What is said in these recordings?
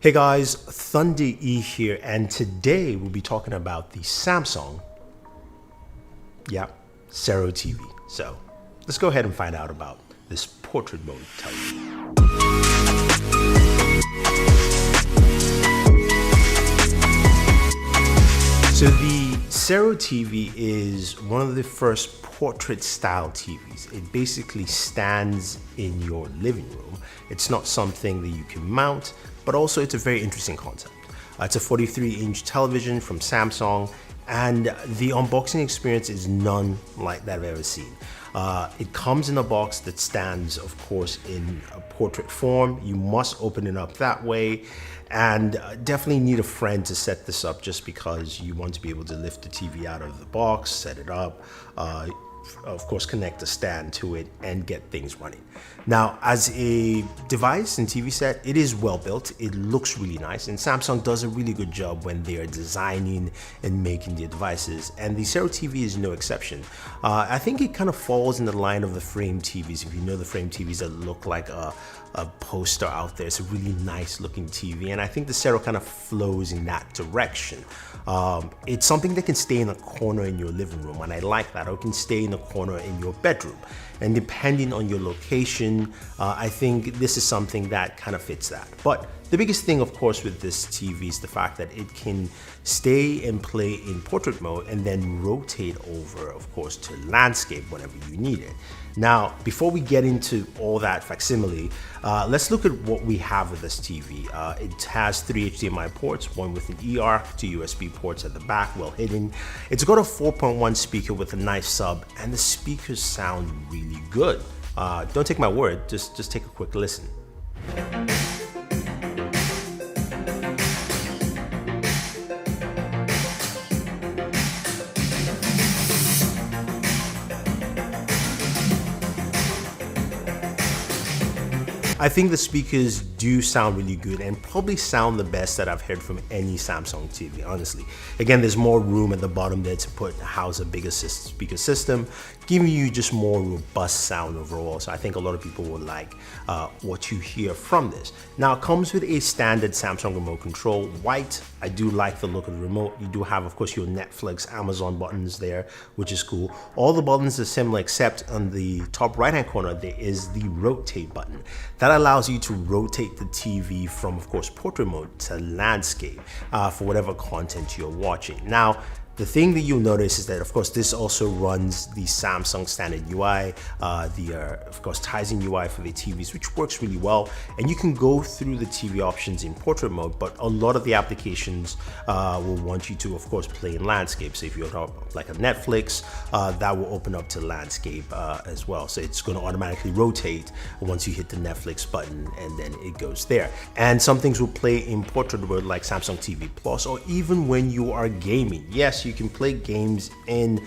Hey guys, Thunder E here, and today we'll be talking about the Samsung Sero TV. So let's go ahead and find out about this portrait mode television. So the Sero TV is one of the first portrait style TVs. It basically stands in your living room. It's not something that you can mount, but also it's a very interesting concept. It's a 43-inch television from Samsung, and the unboxing experience is none like that I've ever seen. It comes in a box that stands, of course, in a portrait form. You must open it up that way, and definitely need a friend to set this up, just because you want to be able to lift the TV out of the box, set it up, of course connect a stand to it and get things running. Now, as a device and TV set, it is well built. It looks really nice, and Samsung does a really good job when they are designing and making their devices, and the Sero TV is no exception. I think it kind of falls in the line of the frame TVs. If you know the frame TVs that look like a poster out there, it's a really nice looking TV, and I think the Sero kind of flows in that direction. It's something that can stay in a corner in your living room, and I like that. Or it can stay in a corner in your bedroom, and depending on your location, I think this is something that kind of fits that. But the biggest thing, of course, with this TV is the fact that it can stay and play in portrait mode and then rotate over, of course, to landscape whenever you need it. Now, before we get into all that facsimile, let's look at what we have with this TV. It has 3 HDMI ports, one with an eARC, 2 USB ports at the back, well hidden. It's got a 4.1 speaker with a nice sub, and the speakers sound really good. Don't take my word, just take a quick listen. I think the speakers do sound really good, and probably sound the best that I've heard from any Samsung TV, honestly. Again, there's more room at the bottom there to house a bigger speaker system, giving you just more robust sound overall. So I think a lot of people will like what you hear from this. Now, it comes with a standard Samsung remote control, white. I do like the look of the remote. You do have, of course, your Netflix, Amazon buttons there, which is cool. All the buttons are similar, except on the top right-hand corner, there is the rotate button. That allows you to rotate the TV from, of course, portrait mode to landscape for whatever content you're watching. Now, the thing that you'll notice is that, of course, this also runs the Samsung standard UI, of course, Tizen UI for the TVs, which works really well. And you can go through the TV options in portrait mode, but a lot of the applications will want you to, of course, play in landscape. So if you're like a Netflix, that will open up to landscape as well. So it's going to automatically rotate once you hit the Netflix button, and then it goes there. And some things will play in portrait mode, like Samsung TV Plus, or even when you are gaming. Yes, you can play games in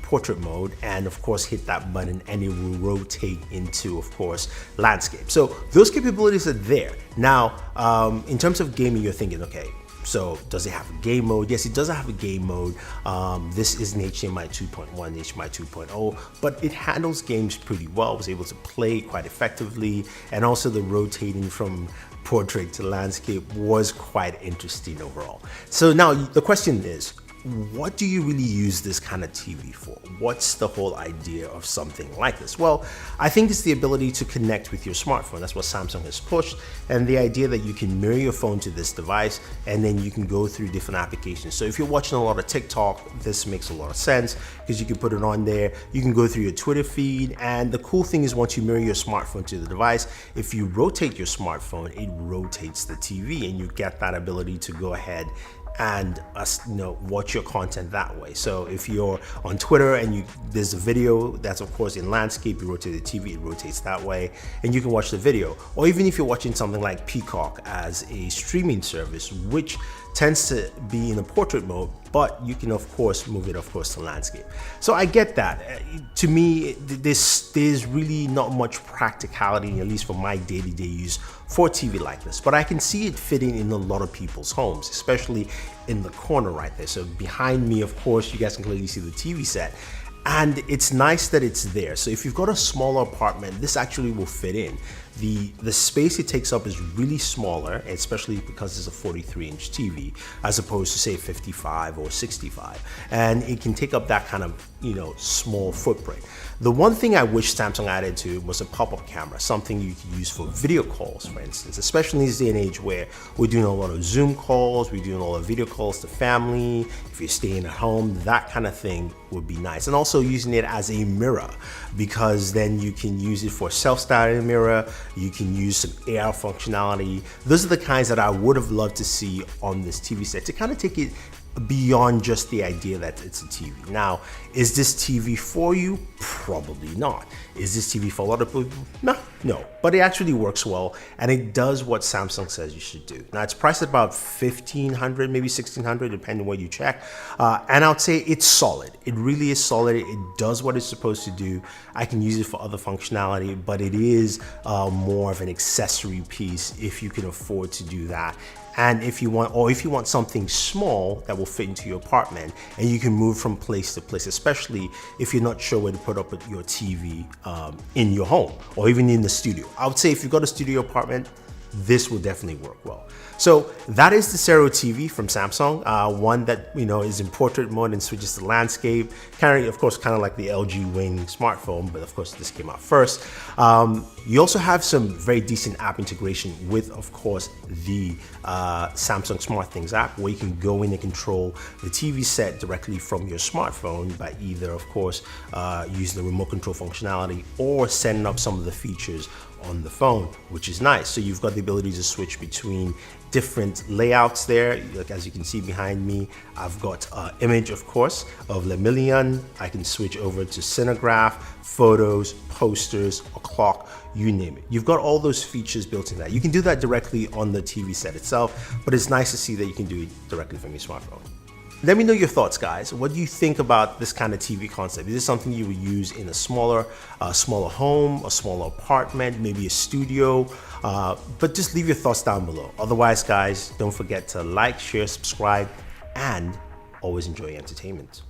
portrait mode, and of course hit that button and it will rotate into, of course, landscape. So those capabilities are there. Now, in terms of gaming, you're thinking, okay, so does it have a game mode? Yes, it does have a game mode. This is an HDMI 2.1, HDMI 2.0, but it handles games pretty well. It was able to play quite effectively, and also the rotating from portrait to landscape was quite interesting overall. So now the question is, what do you really use this kind of TV for? What's the whole idea of something like this? Well, I think it's the ability to connect with your smartphone. That's what Samsung has pushed, and the idea that you can mirror your phone to this device, and then you can go through different applications. So if you're watching a lot of TikTok, this makes a lot of sense, because you can put it on there. You can go through your Twitter feed, and the cool thing is, once you mirror your smartphone to the device, if you rotate your smartphone, it rotates the TV, and you get that ability to go ahead and watch your content that way. So if you're on Twitter and there's a video that's, of course, in landscape, you rotate the TV, it rotates that way, and you can watch the video. Or even if you're watching something like Peacock as a streaming service, which tends to be in a portrait mode, but you can, of course, move it, of course, to landscape. So I get that. To me, there's really not much practicality, at least for my day-to-day use, for a TV like this. But I can see it fitting in a lot of people's homes, especially in the corner right there. So behind me, of course, you guys can clearly see the TV set. And it's nice that it's there. So if you've got a smaller apartment, this actually will fit in. the space it takes up is really smaller, especially because it's a 43-inch TV as opposed to say 55 or 65, and it can take up that kind of small footprint. The one thing I wish Samsung added to was a pop-up camera, something you could use for video calls, for instance, especially in this day and age where we're doing a lot of Zoom calls, we're doing a lot of video calls to family, if you're staying at home, that kind of thing would be nice. And also using it as a mirror, because then you can use it for self-starting mirror, you can use some AR functionality. Those are the kinds that I would have loved to see on this TV set to kind of take it beyond just the idea that it's a TV. Now, is this TV for you? Probably not. Is this TV for a lot of people? No, but it actually works well, and it does what Samsung says you should do. Now, it's priced at about $1,500, maybe $1,600, depending where you check, and I would say it's solid. It really is solid. It does what it's supposed to do. I can use it for other functionality, but it is more of an accessory piece if you can afford to do that. And if you want something small that will fit into your apartment and you can move from place to place, especially if you're not sure where to put up your TV in your home or even in the studio. I would say if you've got a studio apartment, this will definitely work well. So that is the Sero TV from Samsung, one that is in portrait mode and switches to landscape, kind of like the LG Wing smartphone, but of course this came out first. You also have some very decent app integration with, of course, the Samsung SmartThings app, where you can go in and control the TV set directly from your smartphone by either, of course, using the remote control functionality or setting up some of the features on the phone, which is nice. So you've got the ability to switch between different layouts there. Like, as you can see behind me, I've got image, of course, of Lemillion. I can switch over to Cinemagraph, photos, posters, a clock, you name it. You've got all those features built in that. You can do that directly on the TV set itself, but it's nice to see that you can do it directly from your smartphone. Let me know your thoughts, guys. What do you think about this kind of TV concept? Is this something you would use in a smaller home, a smaller apartment, maybe a studio? But just leave your thoughts down below. Otherwise, guys, don't forget to like, share, subscribe, and always enjoy entertainment.